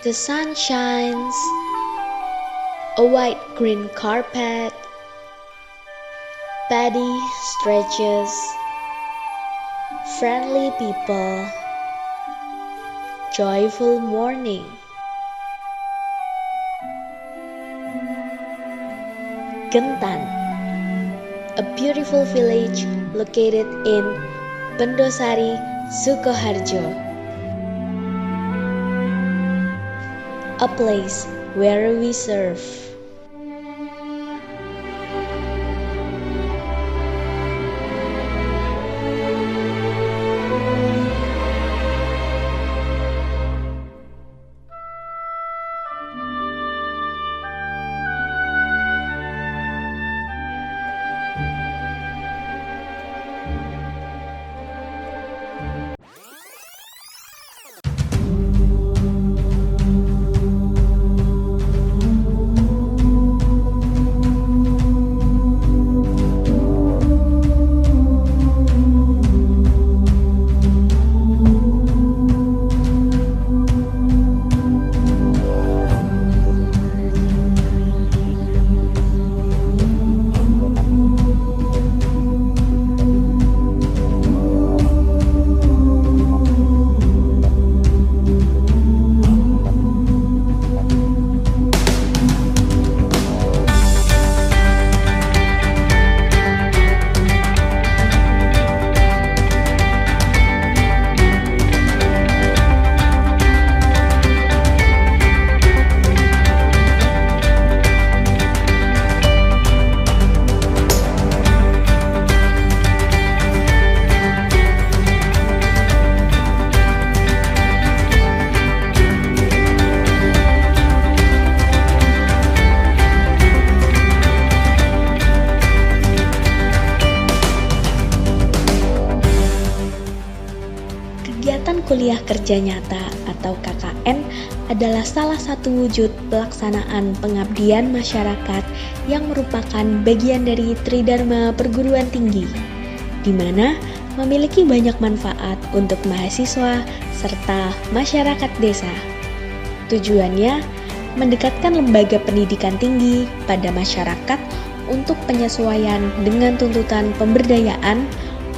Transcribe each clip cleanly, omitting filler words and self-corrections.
the sun shines, a white green carpet, paddy stretches, friendly people, joyful morning. Gentan, a beautiful village located in Bendosari, Sukoharjo. A place where we serve. Kegiatan kuliah kerja nyata atau KKN adalah salah satu wujud pelaksanaan pengabdian masyarakat yang merupakan bagian dari Tridharma Perguruan Tinggi, di mana memiliki banyak manfaat untuk mahasiswa serta masyarakat desa. Tujuannya mendekatkan lembaga pendidikan tinggi pada masyarakat untuk penyesuaian dengan tuntutan pemberdayaan,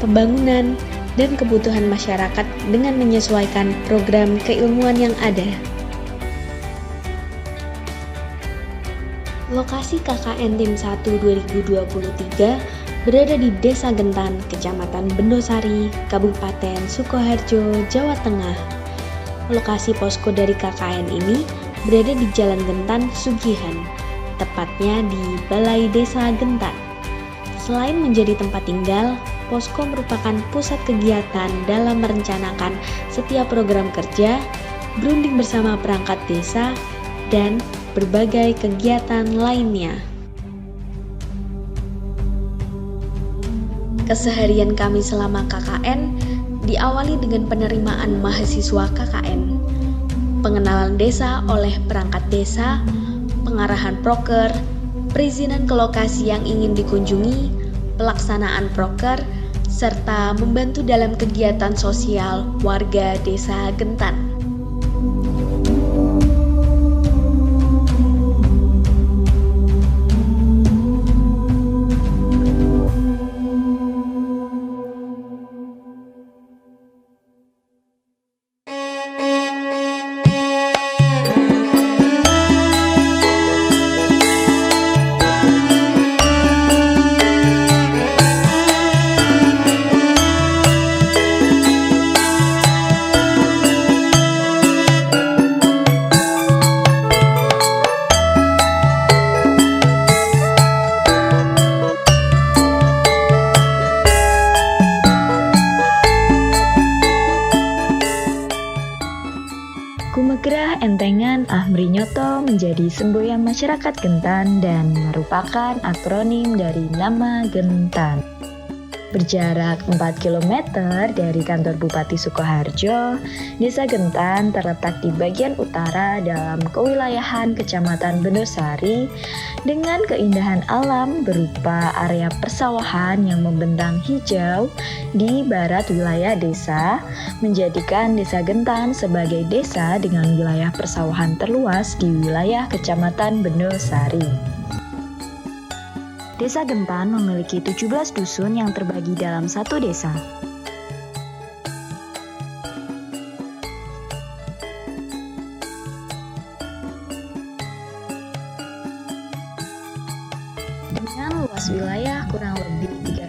pembangunan, dan kebutuhan masyarakat dengan menyesuaikan program keilmuan yang ada. Lokasi KKN Tim 1 2023 berada di Desa Gentan, Kecamatan Bendosari, Kabupaten Sukoharjo, Jawa Tengah. Lokasi posko dari KKN ini berada di Jalan Gentan, Sugihan, tepatnya di Balai Desa Gentan. Selain menjadi tempat tinggal, posko merupakan pusat kegiatan dalam merencanakan setiap program kerja, berunding bersama perangkat desa, dan berbagai kegiatan lainnya. Keseharian kami selama KKN diawali dengan penerimaan mahasiswa KKN, pengenalan desa oleh perangkat desa, pengarahan proker, perizinan ke lokasi yang ingin dikunjungi, pelaksanaan proker, serta membantu dalam kegiatan sosial warga Desa Gentan. Kumegerah Entengan Ahmrinyoto menjadi semboyan masyarakat Gentan dan merupakan akronim dari nama Gentan. Berjarak 4 km dari kantor Bupati Sukoharjo, Desa Gentan terletak di bagian utara dalam kewilayahan Kecamatan Bendosari dengan keindahan alam berupa area persawahan yang membentang hijau di barat wilayah desa, menjadikan Desa Gentan sebagai desa dengan wilayah persawahan terluas di wilayah Kecamatan Bendosari. Desa Gentan memiliki 17 dusun yang terbagi dalam satu desa. Dengan luas wilayah kurang lebih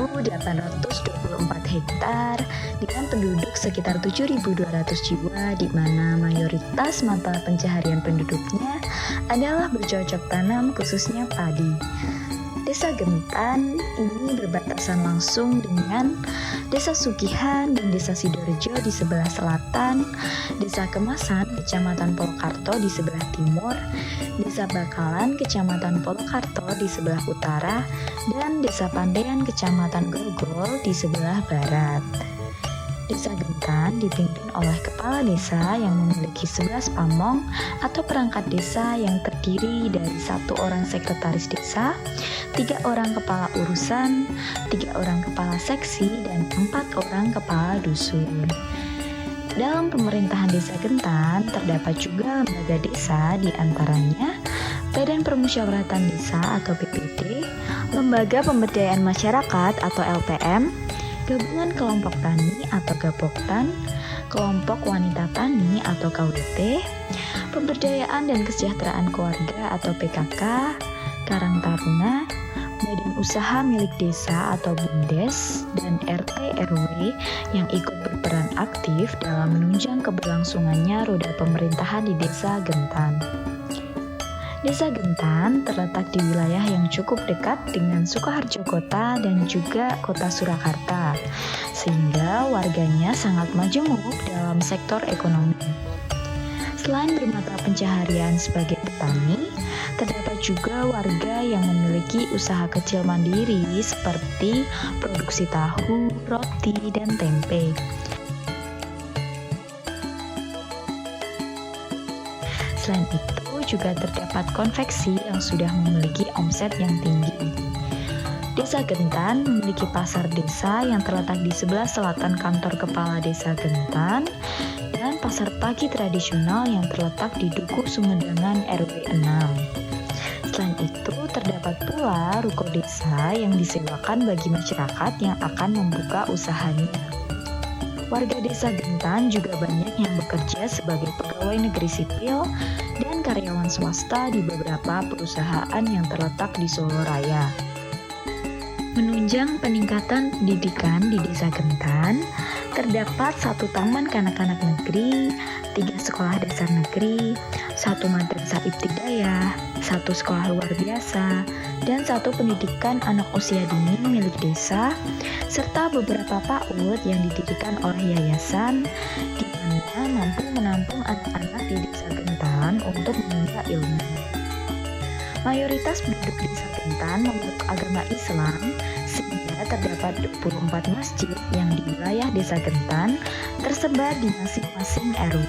376.824 hektar dengan penduduk sekitar 7.200 jiwa, di mana mayoritas mata pencaharian penduduknya adalah bercocok tanam khususnya padi. Desa Gentan ini berbatasan langsung dengan Desa Sugihan dan Desa Sidorejo di sebelah selatan, Desa Kemasan, Kecamatan Polokarto di sebelah timur, Desa Bakalan, Kecamatan Polokarto di sebelah utara, dan Desa Pandean, Kecamatan Grogol di sebelah barat. Desa Gentan dipimpin oleh kepala desa yang memiliki 11 pamong atau perangkat desa yang terdiri dari 1 orang sekretaris desa, 3 orang kepala urusan, 3 orang kepala seksi, dan 4 orang kepala dusun. Dalam pemerintahan Desa Gentan terdapat juga lembaga desa, di antaranya Badan Permusyawaratan Desa atau BPD, Lembaga Pemberdayaan Masyarakat atau LPM, Gabungan Kelompok Tani atau Gapoktan, Kelompok Wanita Tani atau KWT, Pemberdayaan dan Kesejahteraan Keluarga atau PKK, Karang Taruna, Badan Usaha Milik Desa atau BUMDes, dan RT RW yang ikut berperan aktif dalam menunjang keberlangsungannya roda pemerintahan di Desa Gentan. Desa Gentan terletak di wilayah yang cukup dekat dengan Sukoharjo Kota dan juga Kota Surakarta, sehingga warganya sangat majemuk dalam sektor ekonomi. Selain bermata pencaharian sebagai petani, terdapat juga warga yang memiliki usaha kecil mandiri seperti produksi tahu, roti, dan tempe. Selain itu, juga terdapat konveksi yang sudah memiliki omset yang tinggi. Desa Gentan memiliki pasar desa yang terletak di sebelah selatan kantor kepala Desa Gentan dan pasar pagi tradisional yang terletak di Dukuh Sumedang RW 6. Selain itu, terdapat pula ruko desa yang disewakan bagi masyarakat yang akan membuka usahanya. Warga Desa Gentan juga banyak yang bekerja sebagai pegawai negeri sipil dan karyawan swasta di beberapa perusahaan yang terletak di Solo Raya. Menunjang peningkatan pendidikan di Desa Gentan, terdapat 1 taman kanak-kanak negeri, 3 sekolah dasar negeri, 1 madrasah ibtidaiyah, 1 sekolah luar biasa, dan 1 pendidikan anak usia dini milik desa, serta beberapa PAUD yang didirikan oleh yayasan, di mana mampu menampung anak-anak di Desa Gentan untuk menimba ilmu. Mayoritas penduduk Desa Gentan memeluk agama Islam, sehingga terdapat 24 masjid yang di wilayah Desa Gentan tersebar di masing-masing RW.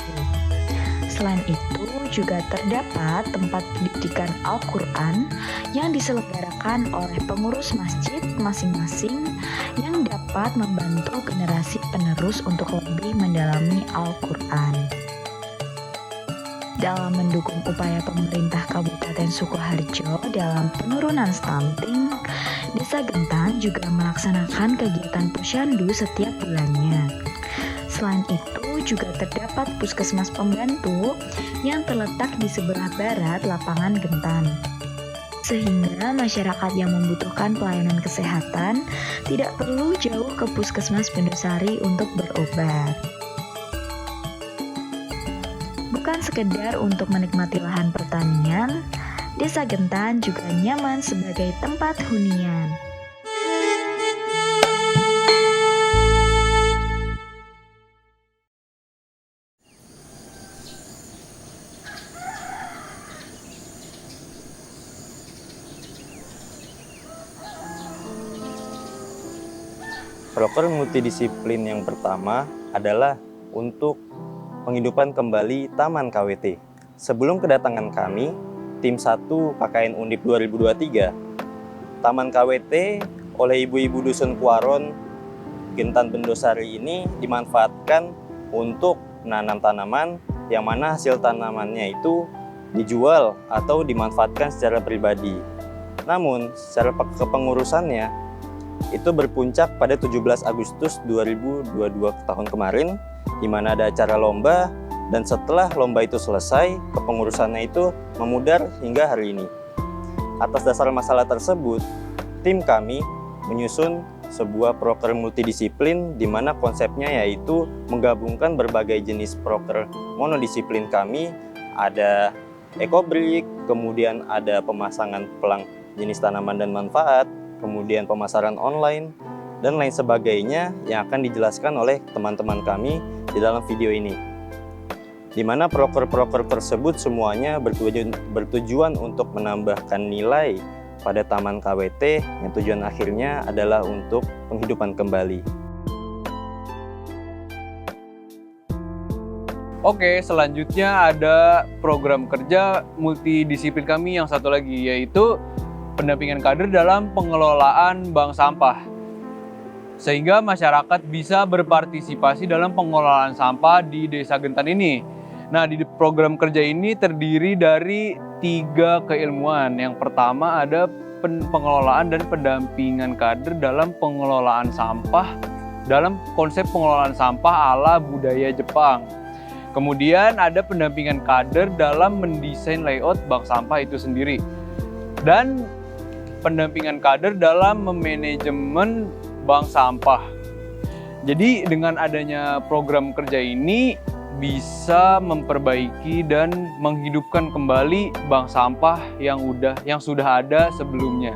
Selain itu, juga terdapat tempat pendidikan Al-Quran yang diselenggarakan oleh pengurus masjid masing-masing yang dapat membantu generasi penerus untuk lebih mendalami Al-Quran. Dalam mendukung upaya pemerintah Kabupaten Sukoharjo dalam penurunan stunting, Desa Gentan juga melaksanakan kegiatan posyandu setiap bulannya. Selain itu, juga terdapat puskesmas pembantu yang terletak di sebelah barat lapangan Gentan. Sehingga masyarakat yang membutuhkan pelayanan kesehatan tidak perlu jauh ke puskesmas Bendosari untuk berobat. Bukan sekedar untuk menikmati lahan pertanian, Desa Gentan juga nyaman sebagai tempat hunian. Proker multidisiplin yang pertama adalah untuk penghidupan kembali Taman KWT. Sebelum kedatangan kami, tim 1 KKN Undip 2023, Taman KWT oleh ibu-ibu dusun Kuaron, Gentan Bendosari ini dimanfaatkan untuk menanam tanaman yang mana hasil tanamannya itu dijual atau dimanfaatkan secara pribadi. Namun, secara kepengurusannya itu berpuncak pada 17 Agustus 2022 tahun kemarin, di mana ada acara lomba, dan setelah lomba itu selesai, kepengurusannya itu memudar hingga hari ini. Atas dasar masalah tersebut, tim kami menyusun sebuah proker multidisiplin di mana konsepnya yaitu menggabungkan berbagai jenis proker monodisiplin kami, ada ekobrik, kemudian ada pemasangan pelang jenis tanaman dan manfaat, kemudian pemasaran online, dan lain sebagainya yang akan dijelaskan oleh teman-teman kami di dalam video ini. Di mana proker-proker tersebut semuanya bertujuan untuk menambahkan nilai pada Taman KWT yang tujuan akhirnya adalah untuk penghidupan kembali. Oke, selanjutnya ada program kerja multidisiplin kami yang satu lagi, yaitu pendampingan kader dalam pengelolaan bank sampah. Sehingga masyarakat bisa berpartisipasi dalam pengelolaan sampah di Desa Gentan ini. Nah, di program kerja ini terdiri dari 3 keilmuan. Yang pertama ada pengelolaan dan pendampingan kader dalam pengelolaan sampah dalam konsep pengelolaan sampah ala budaya Jepang. Kemudian ada pendampingan kader dalam mendesain layout bank sampah itu sendiri. Dan pendampingan kader dalam memanajemen bank sampah. Jadi dengan adanya program kerja ini bisa memperbaiki dan menghidupkan kembali bank sampah yang sudah ada sebelumnya.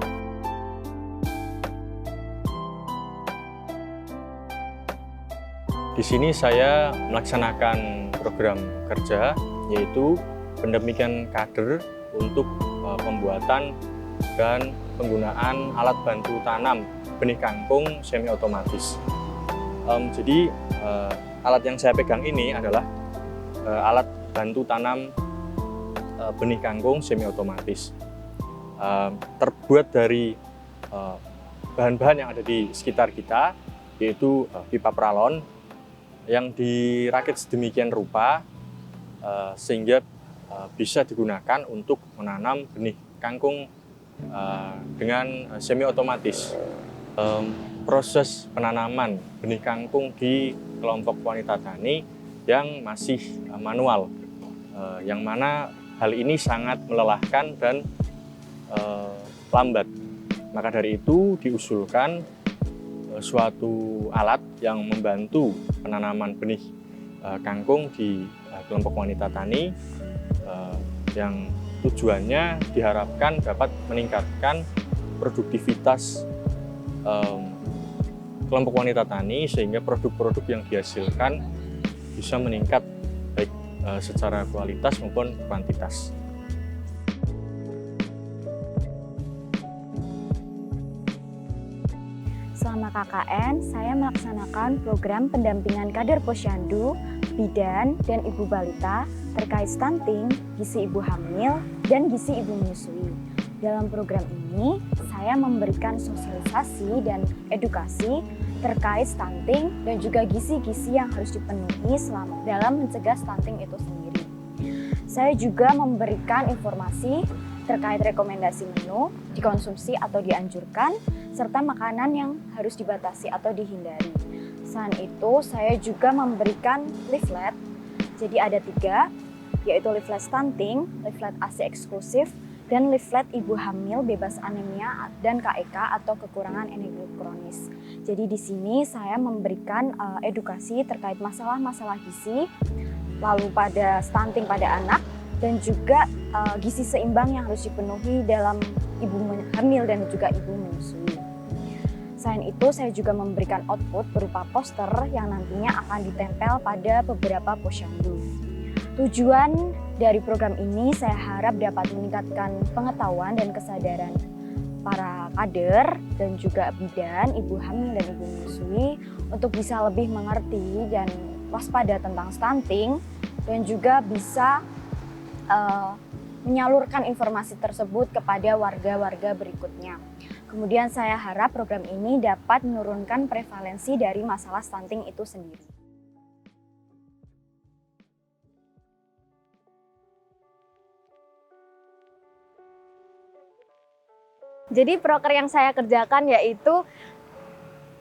Di sini saya melaksanakan program kerja yaitu pendampingan kader untuk pembuatan dan penggunaan alat bantu tanam benih kangkung semi otomatis. Jadi alat yang saya pegang ini adalah alat bantu tanam benih kangkung semi otomatis. Terbuat dari bahan-bahan yang ada di sekitar kita, yaitu pipa pralon yang dirakit sedemikian rupa sehingga bisa digunakan untuk menanam benih kangkung dengan semi otomatis. Proses penanaman benih kangkung di kelompok wanita tani yang masih manual, yang mana hal ini sangat melelahkan dan lambat. Maka dari itu diusulkan suatu alat yang membantu penanaman benih kangkung di kelompok wanita tani yang tujuannya diharapkan dapat meningkatkan produktivitas kelompok wanita tani sehingga produk-produk yang dihasilkan bisa meningkat baik secara kualitas maupun kuantitas. Selama KKN, saya melaksanakan program pendampingan kader posyandu, bidan, dan ibu balita terkait stunting, gizi ibu hamil, dan gizi ibu menyusui. Dalam program ini, saya memberikan sosialisasi dan edukasi terkait stunting dan juga gizi-gizi yang harus dipenuhi dalam mencegah stunting itu sendiri. Saya juga memberikan informasi terkait rekomendasi menu, dikonsumsi atau dianjurkan, serta makanan yang harus dibatasi atau dihindari. Selain itu, saya juga memberikan leaflet. Jadi ada 3, yaitu leaflet stunting, leaflet ASI eksklusif, dan leaflet ibu hamil bebas anemia dan KEK atau kekurangan energi kronis. Jadi di sini saya memberikan edukasi terkait masalah-masalah gizi, lalu pada stunting pada anak, dan juga gizi seimbang yang harus dipenuhi dalam ibu hamil dan juga ibu menyusui. Selain itu, saya juga memberikan output berupa poster yang nantinya akan ditempel pada beberapa posyandu. Tujuan dari program ini saya harap dapat meningkatkan pengetahuan dan kesadaran para kader dan juga bidan, ibu hamil dan ibu menyusui untuk bisa lebih mengerti dan waspada tentang stunting dan juga bisa menyalurkan informasi tersebut kepada warga-warga berikutnya. Kemudian saya harap program ini dapat menurunkan prevalensi dari masalah stunting itu sendiri. Jadi proker yang saya kerjakan yaitu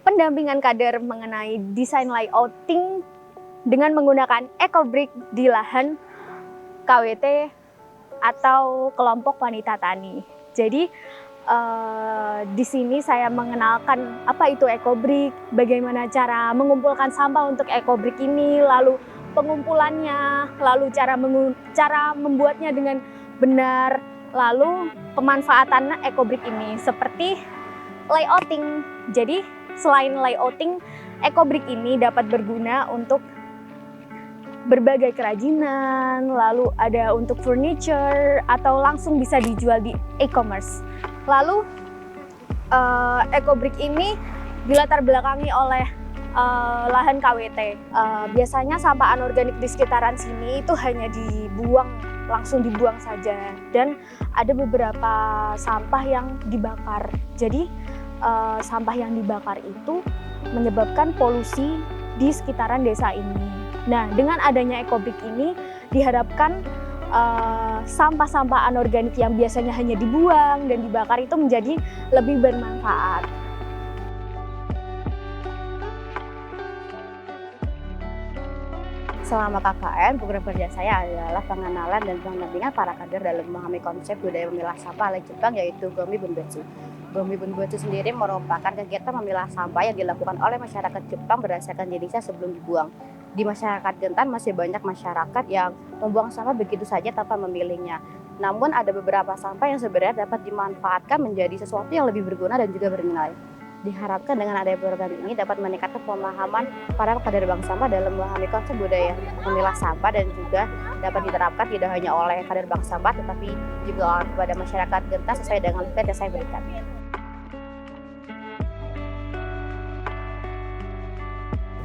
pendampingan kader mengenai desain layouting dengan menggunakan eco-brick di lahan KWT atau kelompok wanita tani. Jadi di sini saya mengenalkan apa itu eco-brick, bagaimana cara mengumpulkan sampah untuk eco-brick ini, lalu pengumpulannya, lalu cara membuatnya dengan benar, lalu pemanfaatan eco-brick ini seperti layouting. Jadi selain layouting, eco-brick ini dapat berguna untuk berbagai kerajinan, lalu ada untuk furniture atau langsung bisa dijual di e-commerce. Lalu eco-brick ini dilatar belakangi oleh lahan KWT. Biasanya sampah anorganik di sekitaran sini itu hanya langsung dibuang saja, dan ada beberapa sampah yang dibakar. Jadi sampah yang dibakar itu menyebabkan polusi di sekitaran desa ini. Nah, dengan adanya eco-brick ini diharapkan sampah-sampah anorganik yang biasanya hanya dibuang dan dibakar itu menjadi lebih bermanfaat. Selama KKN, program kerja saya adalah pengenalan dan pendampingan para kader dalam memahami konsep budaya memilah sampah ala Jepang, yaitu Gomi Bunbetsu. Gomi Bunbetsu sendiri merupakan kegiatan memilah sampah yang dilakukan oleh masyarakat Jepang berdasarkan jenisnya sebelum dibuang. Di masyarakat Gentan masih banyak masyarakat yang membuang sampah begitu saja tanpa memilihnya. Namun ada beberapa sampah yang sebenarnya dapat dimanfaatkan menjadi sesuatu yang lebih berguna dan juga bernilai. Diharapkan dengan adanya program ini dapat meningkatkan pemahaman para kader bank sampah dalam memahami konsep budaya memilah sampah, dan juga dapat diterapkan tidak hanya oleh kader bank sampah tetapi juga kepada masyarakat Gentan sesuai dengan leaflet yang saya berikan.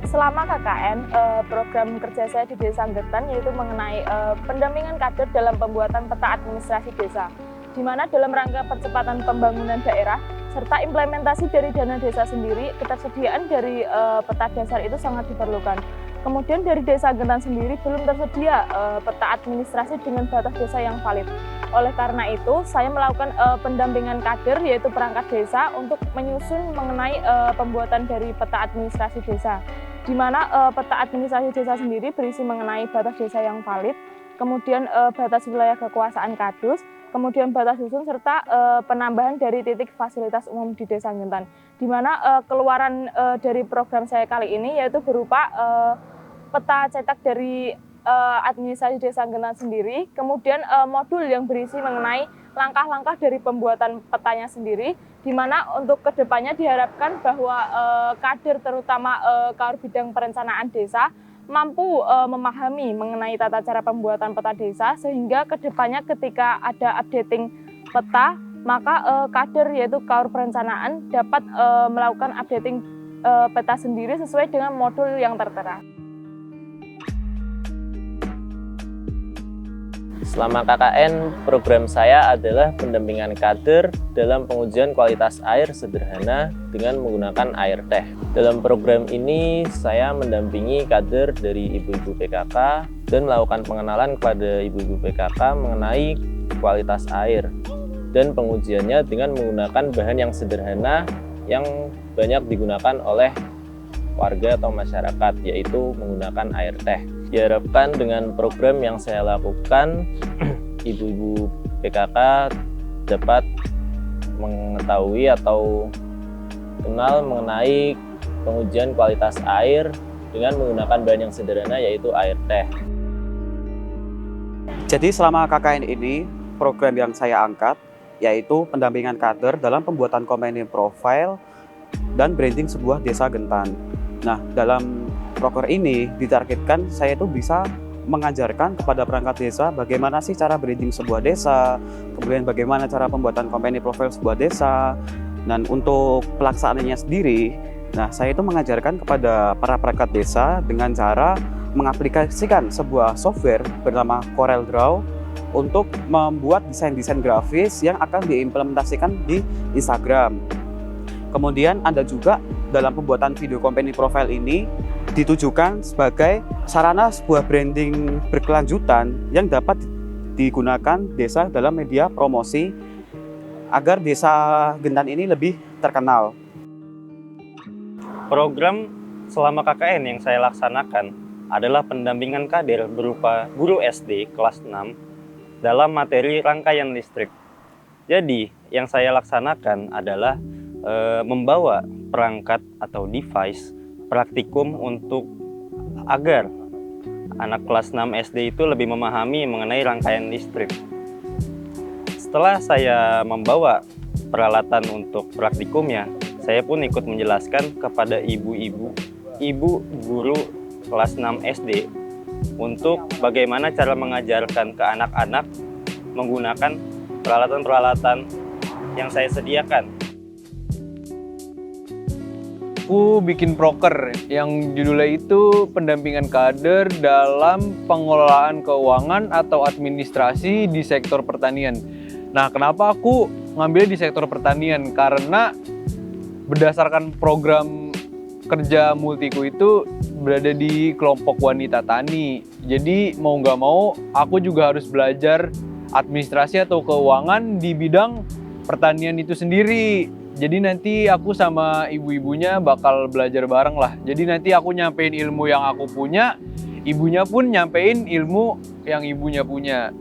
Selama KKN, program kerja saya di Desa Gentan yaitu mengenai pendampingan kader dalam pembuatan peta administrasi desa, di mana dalam rangka percepatan pembangunan daerah serta implementasi dari dana desa sendiri, ketersediaan dari peta dasar itu sangat diperlukan. Kemudian dari Desa Gentan sendiri belum tersedia peta administrasi dengan batas desa yang valid. Oleh karena itu, saya melakukan pendampingan kader yaitu perangkat desa untuk menyusun mengenai pembuatan dari peta administrasi desa, di mana peta administrasi desa sendiri berisi mengenai batas desa yang valid, kemudian batas wilayah kekuasaan kadus, kemudian batas dusun, serta penambahan dari titik fasilitas umum di Desa Gentan. Di mana keluaran dari program saya kali ini yaitu berupa peta cetak dari administrasi Desa Gentan sendiri, kemudian modul yang berisi mengenai langkah-langkah dari pembuatan petanya sendiri, di mana untuk kedepannya diharapkan bahwa kader terutama kader bidang perencanaan desa mampu memahami mengenai tata cara pembuatan peta desa, sehingga kedepannya ketika ada updating peta, maka kader yaitu kader perencanaan dapat melakukan updating peta sendiri sesuai dengan modul yang tertera. Selama KKN, program saya adalah pendampingan kader dalam pengujian kualitas air sederhana dengan menggunakan air teh. Dalam program ini, saya mendampingi kader dari ibu-ibu PKK dan melakukan pengenalan kepada ibu-ibu PKK mengenai kualitas air. Dan pengujiannya dengan menggunakan bahan yang sederhana yang banyak digunakan oleh warga atau masyarakat, yaitu menggunakan air teh. Diharapkan dengan program yang saya lakukan, ibu-ibu PKK dapat mengetahui atau kenal mengenai pengujian kualitas air dengan menggunakan bahan yang sederhana, yaitu air teh. Jadi selama KKN ini, program yang saya angkat yaitu pendampingan kader dalam pembuatan company profile dan branding sebuah desa Gentan. Nah, dalam proker ini ditargetkan saya itu bisa mengajarkan kepada perangkat desa bagaimana sih cara branding sebuah desa, kemudian bagaimana cara pembuatan company profile sebuah desa. Dan untuk pelaksanaannya sendiri, nah saya itu mengajarkan kepada para perangkat desa dengan cara mengaplikasikan sebuah software bernama CorelDRAW untuk membuat desain-desain grafis yang akan diimplementasikan di Instagram. Kemudian ada juga dalam pembuatan video company profile ini ditujukan sebagai sarana sebuah branding berkelanjutan yang dapat digunakan desa dalam media promosi agar desa Gentan ini lebih terkenal. Program selama KKN yang saya laksanakan adalah pendampingan kader berupa guru SD kelas 6 dalam materi rangkaian listrik. Jadi, yang saya laksanakan adalah membawa perangkat atau device praktikum untuk agar anak kelas 6 SD itu lebih memahami mengenai rangkaian listrik. Setelah saya membawa peralatan untuk praktikumnya, saya pun ikut menjelaskan kepada ibu guru kelas 6 SD untuk bagaimana cara mengajarkan ke anak-anak menggunakan peralatan-peralatan yang saya sediakan. Aku bikin proker yang judulnya itu pendampingan kader dalam pengelolaan keuangan atau administrasi di sektor pertanian. Nah, kenapa aku ngambil di sektor pertanian? Karena berdasarkan program kerja Multiku itu berada di kelompok wanita tani. Jadi mau nggak mau aku juga harus belajar administrasi atau keuangan di bidang pertanian itu sendiri. Jadi nanti aku sama ibu-ibunya bakal belajar bareng lah. Jadi nanti aku nyampein ilmu yang aku punya, ibunya pun nyampein ilmu yang ibunya punya.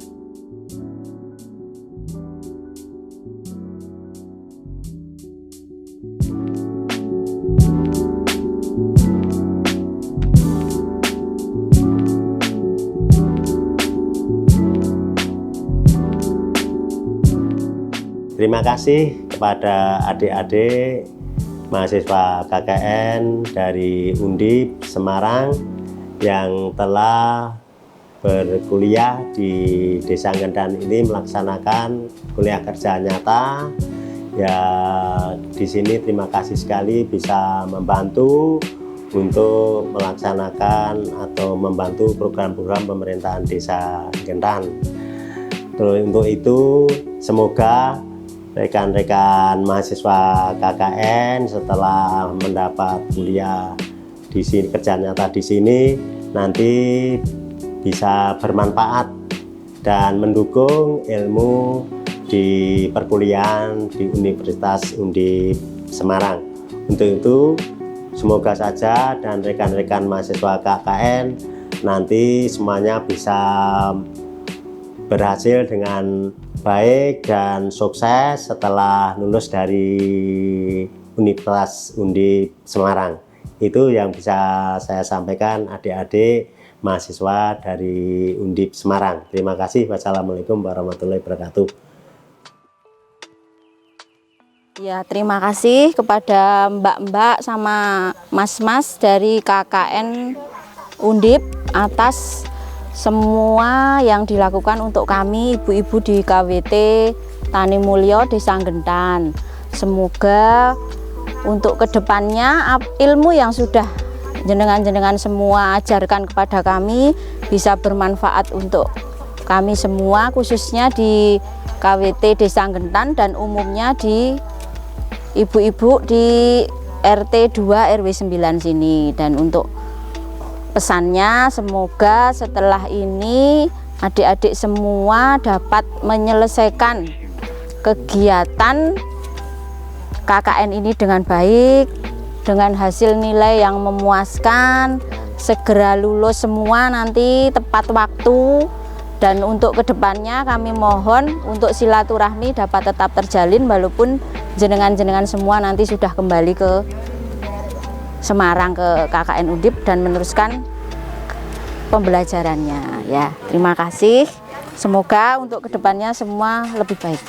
Terima kasih kepada adik-adik mahasiswa KKN dari Undip Semarang yang telah berkuliah di Desa Gentan ini melaksanakan kuliah kerja nyata. Ya, di sini terima kasih sekali bisa membantu untuk melaksanakan atau membantu program-program pemerintahan Desa Gentan. Terus untuk itu semoga rekan-rekan mahasiswa KKN setelah mendapat kuliah di sini, kerja nyata di sini, nanti bisa bermanfaat dan mendukung ilmu di perkuliahan di Universitas Undip Semarang. Untuk itu, semoga saja dan rekan-rekan mahasiswa KKN nanti semuanya bisa berhasil dengan baik dan sukses setelah lulus dari Universitas Undip Semarang. Itu yang bisa saya sampaikan adik-adik mahasiswa dari Undip Semarang. Terima kasih. Wassalamualaikum warahmatullahi wabarakatuh. Ya, terima kasih kepada mbak-mbak sama mas-mas dari KKN Undip atas semua yang dilakukan untuk kami ibu-ibu di KWT Tani Mulyo Desa Gentan. Semoga untuk kedepannya ilmu yang sudah jenengan-jenengan semua ajarkan kepada kami bisa bermanfaat untuk kami semua, khususnya di KWT Desa Gentan dan umumnya di ibu-ibu di RT 2 RW 9 sini. Dan untuk pesannya, semoga setelah ini adik-adik semua dapat menyelesaikan kegiatan KKN ini dengan baik, dengan hasil nilai yang memuaskan, segera lulus semua nanti tepat waktu. Dan untuk kedepannya kami mohon untuk silaturahmi dapat tetap terjalin walaupun jenengan-jenengan semua nanti sudah kembali ke Semarang ke KKN Undip dan meneruskan pembelajarannya. Ya, terima kasih. Semoga untuk kedepannya semua lebih baik.